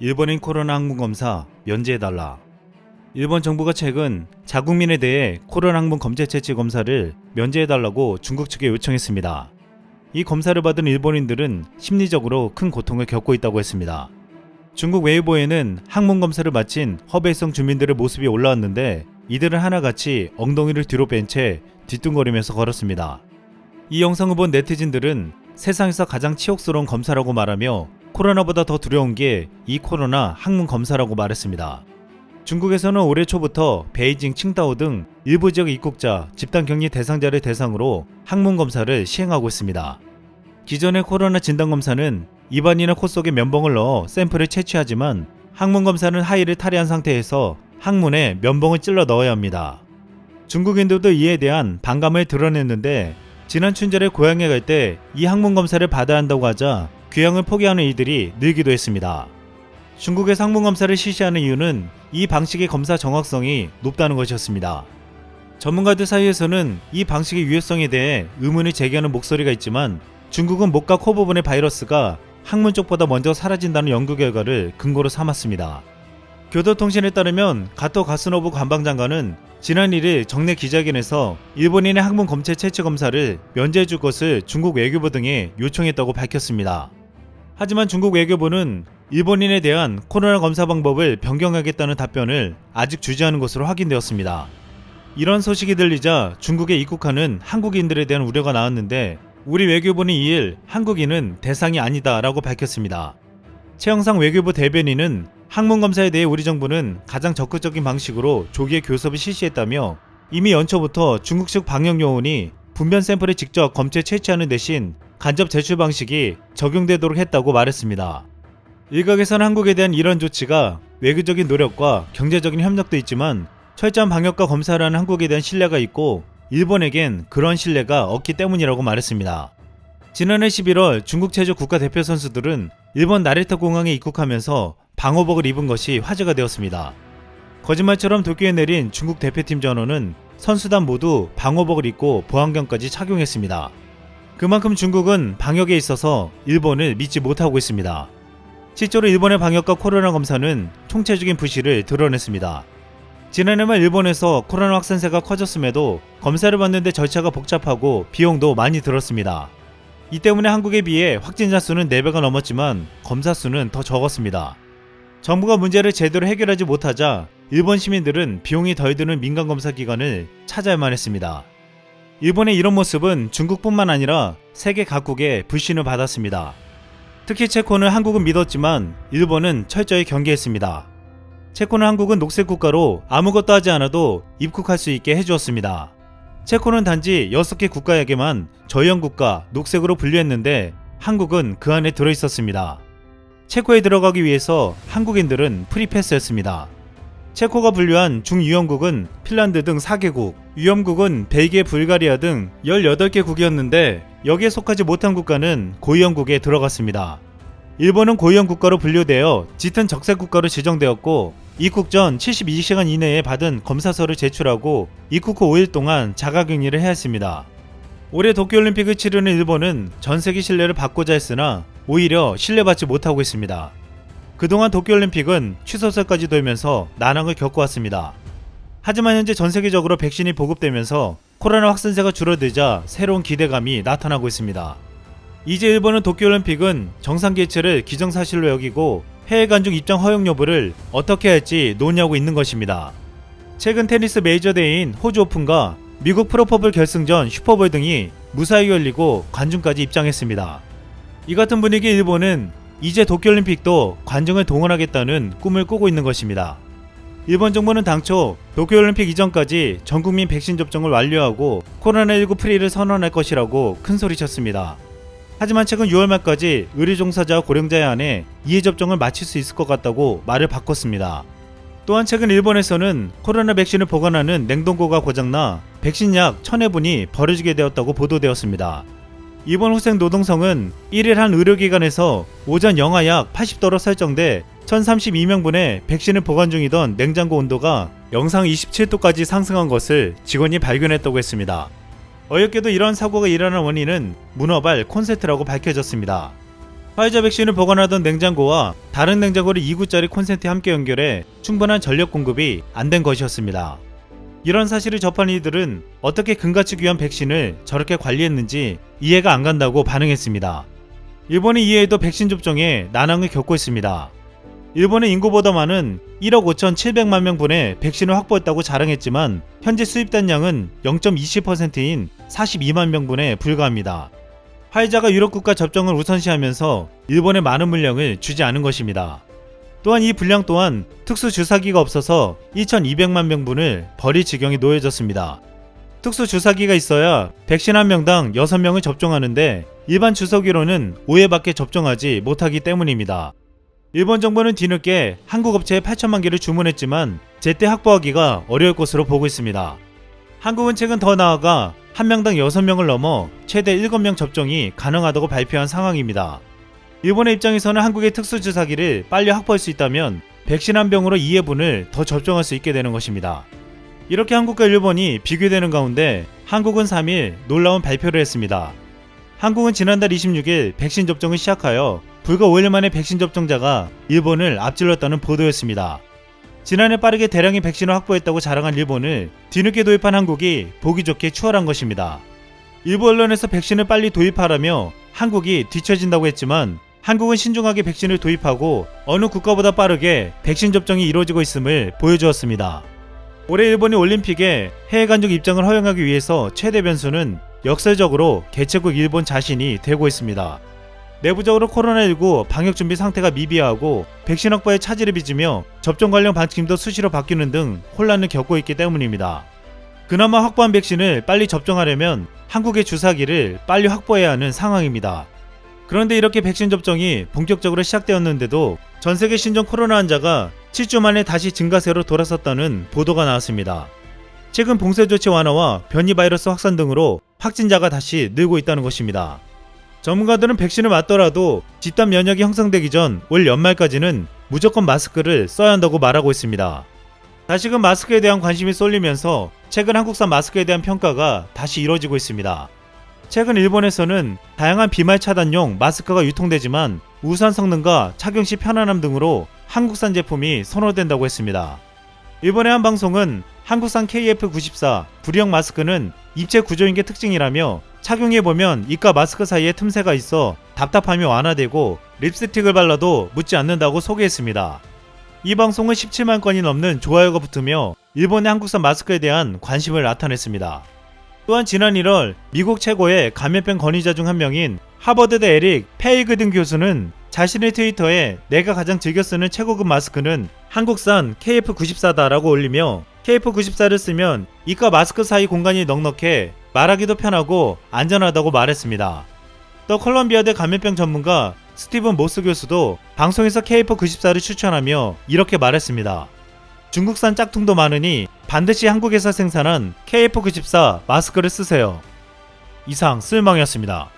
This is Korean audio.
일본인 코로나 항문검사 면제해달라. 일본 정부가 최근 자국민에 대해 코로나 항문 검체 채취 검사를 면제해달라고 중국 측에 요청했습니다. 이 검사를 받은 일본인들은 심리적으로 큰 고통을 겪고 있다고 했습니다. 중국 웨이보에는 항문 검사를 마친 허베이성 주민들의 모습이 올라왔는데 이들은 하나같이 엉덩이를 뒤로 뺀 채 뒤뚱거리면서 걸었습니다. 이 영상을 본 네티즌들은 세상에서 가장 치욕스러운 검사라고 말하며 코로나보다 더 두려운 게 이 코로나 항문 검사라고 말했습니다. 중국에서는 올해 초부터 베이징, 칭다오 등 일부 지역 입국자, 집단격리 대상자를 대상으로 항문 검사를 시행하고 있습니다. 기존의 코로나 진단검사는 입안이나 코 속에 면봉을 넣어 샘플을 채취하지만 항문 검사는 하의를 탈의한 상태에서 항문에 면봉을 찔러 넣어야 합니다. 중국인들도 이에 대한 반감을 드러냈는데 지난 춘절에 고향에 갈 때 이 항문 검사를 받아야 한다고 하자 귀향을 포기하는 이들이 늘기도 했습니다. 중국에서 항문 검사를 실시하는 이유는 이 방식의 검사 정확성이 높다는 것이었습니다. 전문가들 사이에서는 이 방식의 유효성에 대해 의문을 제기하는 목소리가 있지만 중국은 목과 코 부분의 바이러스가 항문 쪽보다 먼저 사라진다는 연구 결과를 근거로 삼았습니다. 교도통신에 따르면 가토 가스노부 관방장관은 지난 1일 정례 기자회견에서 일본인의 항문 검체 채취 검사를 면제해줄 것을 중국 외교부 등에 요청했다고 밝혔습니다. 하지만 중국 외교부는 일본인에 대한 코로나 검사 방법을 변경하겠다는 답변을 아직 주저하는 것으로 확인되었습니다. 이런 소식이 들리자 중국에 입국하는 한국인들에 대한 우려가 나왔는데 우리 외교부는 2일 한국인은 대상이 아니다 라고 밝혔습니다. 최영상 외교부 대변인은 항문 검사에 대해 우리 정부는 가장 적극적인 방식으로 조기에 교섭을 실시했다며 이미 연초부터 중국 측 방역 요원이 분변 샘플을 직접 검체 채취하는 대신 간접 제출 방식이 적용되도록 했다고 말했습니다. 일각에서는 한국에 대한 이런 조치가 외교적인 노력과 경제적인 협력도 있지만 철저한 방역과 검사를 하는 한국에 대한 신뢰가 있고 일본에겐 그런 신뢰가 없기 때문이라고 말했습니다. 지난해 11월 중국 체조 국가대표 선수들은 일본 나리타 공항에 입국하면서 방호복을 입은 것이 화제가 되었습니다. 거짓말처럼 도쿄에 내린 중국 대표팀 전원은 선수단 모두 방호복을 입고 보안경까지 착용했습니다. 그만큼 중국은 방역에 있어서 일본을 믿지 못하고 있습니다. 실제로 일본의 방역과 코로나 검사는 총체적인 부실을 드러냈습니다. 지난해 말 일본에서 코로나 확산세가 커졌음에도 검사를 받는데 절차가 복잡하고 비용도 많이 들었습니다. 이 때문에 한국에 비해 확진자 수는 4배가 넘었지만 검사 수는 더 적었습니다. 정부가 문제를 제대로 해결하지 못하자 일본 시민들은 비용이 덜 드는 민간검사 기관을 찾아야만 했습니다. 일본의 이런 모습은 중국뿐만 아니라 세계 각국의 불신을 받았습니다. 특히 체코는 한국은 믿었지만 일본은 철저히 경계했습니다. 체코는 한국은 녹색 국가로 아무것도 하지 않아도 입국할 수 있게 해주었습니다. 체코는 단지 6개 국가에게만 저연국가 녹색으로 분류했는데 한국은 그 안에 들어있었습니다. 체코에 들어가기 위해서 한국인들은 프리패스였습니다. 체코가 분류한 중위험국은 핀란드 등 4개국, 위험국은 벨기에, 불가리아 등 18개국이었는데 여기에 속하지 못한 국가는 고위험국에 들어갔습니다. 일본은 고위험 국가로 분류되어 짙은 적색 국가로 지정되었고 입국 전 72시간 이내에 받은 검사서를 제출하고 입국 후 5일 동안 자가격리를 해야 했습니다. 올해 도쿄올림픽을 치르는 일본은 전세계 신뢰를 받고자 했으나 오히려 신뢰받지 못하고 있습니다. 그동안 도쿄올림픽은 취소설까지 돌면서 난항을 겪어왔습니다. 하지만 현재 전세계적으로 백신이 보급되면서 코로나 확산세가 줄어들자 새로운 기대감이 나타나고 있습니다. 이제 일본은 도쿄올림픽은 정상 개최를 기정사실로 여기고 해외 관중 입장 허용 여부를 어떻게 할지 논의하고 있는 것입니다. 최근 테니스 메이저대회인 호주 오픈과 미국 프로포볼 결승전 슈퍼볼 등이 무사히 열리고 관중까지 입장했습니다. 이 같은 분위기에 일본은 이제 도쿄올림픽도 관중을 동원하겠다는 꿈을 꾸고 있는 것입니다. 일본 정부는 당초 도쿄올림픽 이전까지 전국민 백신 접종을 완료하고 코로나19 프리를 선언할 것이라고 큰소리쳤습니다. 하지만 최근 6월 말까지 의료 종사자와 고령자에 한해 2회 접종을 마칠 수 있을 것 같다고 말을 바꿨습니다. 또한 최근 일본에서는 코로나 백신을 보관하는 냉동고가 고장나 백신 약 1000회분이 버려지게 되었다고 보도되었습니다. 일본 후생노동성은 1일 한 의료기관에서 오전 영하 약 80도로 설정돼 1032명분의 백신을 보관 중이던 냉장고 온도가 영상 27도까지 상승한 것을 직원이 발견했다고 했습니다. 어이없게도 이러한 사고가 일어난 원인은 문어발 콘센트라고 밝혀졌습니다. 화이자 백신을 보관하던 냉장고와 다른 냉장고를 2구짜리 콘센트에 함께 연결해 충분한 전력 공급이 안 된 것이었습니다. 이런 사실을 접한 이들은 어떻게 금같이 귀한 백신을 저렇게 관리했는지 이해가 안 간다고 반응했습니다. 일본이 이외에도 백신 접종에 난항을 겪고 있습니다. 일본의 인구보다 많은 1억 5,700만 명분의 백신을 확보했다고 자랑했지만 현재 수입된 양은 0.20%인 42만 명분에 불과합니다. 화이자가 유럽 국가 접종을 우선시하면서 일본에 많은 물량을 주지 않은 것입니다. 또한 이 분량 또한 특수 주사기가 없어서 2,200만 명분을 버릴 지경에 놓여졌습니다. 특수 주사기가 있어야 백신 한 명당 6명을 접종하는데 일반 주사기로는 5회밖에 접종하지 못하기 때문입니다. 일본 정부는 뒤늦게 한국 업체에 8천만 개를 주문했지만 제때 확보하기가 어려울 것으로 보고 있습니다. 한국은 최근 더 나아가 한 명당 6명을 넘어 최대 7명 접종이 가능하다고 발표한 상황입니다. 일본의 입장에서는 한국의 특수주사기를 빨리 확보할 수 있다면 백신 한 병으로 2회분을 더 접종할 수 있게 되는 것입니다. 이렇게 한국과 일본이 비교되는 가운데 한국은 3일 놀라운 발표를 했습니다. 한국은 지난달 26일 백신 접종을 시작하여 불과 5일 만에 백신 접종자가 일본을 앞질렀다는 보도였습니다. 지난해 빠르게 대량의 백신을 확보했다고 자랑한 일본을 뒤늦게 도입한 한국이 보기 좋게 추월한 것입니다. 일부 언론에서 백신을 빨리 도입하라며 한국이 뒤처진다고 했지만 한국은 신중하게 백신을 도입하고 어느 국가보다 빠르게 백신 접종이 이루어지고 있음을 보여주었습니다. 올해 일본이 올림픽에 해외 관중 입장을 허용하기 위해서 최대 변수는 역설적으로 개최국 일본 자신이 되고 있습니다. 내부적으로 코로나19 방역 준비 상태가 미비하고 백신 확보에 차질을 빚으며 접종 관련 방침도 수시로 바뀌는 등 혼란을 겪고 있기 때문입니다. 그나마 확보한 백신을 빨리 접종하려면 한국의 주사기를 빨리 확보해야 하는 상황입니다. 그런데 이렇게 백신 접종이 본격적으로 시작되었는데도 전세계 신종 코로나 환자가 7주 만에 다시 증가세로 돌아섰다는 보도가 나왔습니다. 최근 봉쇄 조치 완화와 변이 바이러스 확산 등으로 확진자가 다시 늘고 있다는 것입니다. 전문가들은 백신을 맞더라도 집단 면역이 형성되기 전 올 연말까지는 무조건 마스크를 써야 한다고 말하고 있습니다. 다시금 마스크에 대한 관심이 쏠리면서 최근 한국산 마스크에 대한 평가가 다시 이뤄지고 있습니다. 최근 일본에서는 다양한 비말 차단용 마스크가 유통되지만 우수한 성능과 착용 시 편안함 등으로 한국산 제품이 선호된다고 했습니다. 일본의 한 방송은 한국산 KF94 구리형 마스크는 입체 구조인 게 특징이라며 착용해보면 입과 마스크 사이에 틈새가 있어 답답함이 완화되고 립스틱을 발라도 묻지 않는다고 소개했습니다. 이 방송은 17만 건이 넘는 좋아요가 붙으며 일본의 한국산 마스크에 대한 관심을 나타냈습니다. 또한 지난 1월 미국 최고의 감염병 권위자 중 한 명인 하버드대 에릭 페이그든 교수는 자신의 트위터에 내가 가장 즐겨 쓰는 최고급 마스크는 한국산 KF94다라고 올리며 KF94를 쓰면 입과 마스크 사이 공간이 넉넉해 말하기도 편하고 안전하다고 말했습니다. 또 컬럼비아대 감염병 전문가 스티븐 모스 교수도 방송에서 KF94를 추천하며 이렇게 말했습니다. 중국산 짝퉁도 많으니 반드시 한국에서 생산한 KF94 마스크를 쓰세요. 이상 쓸망이었습니다.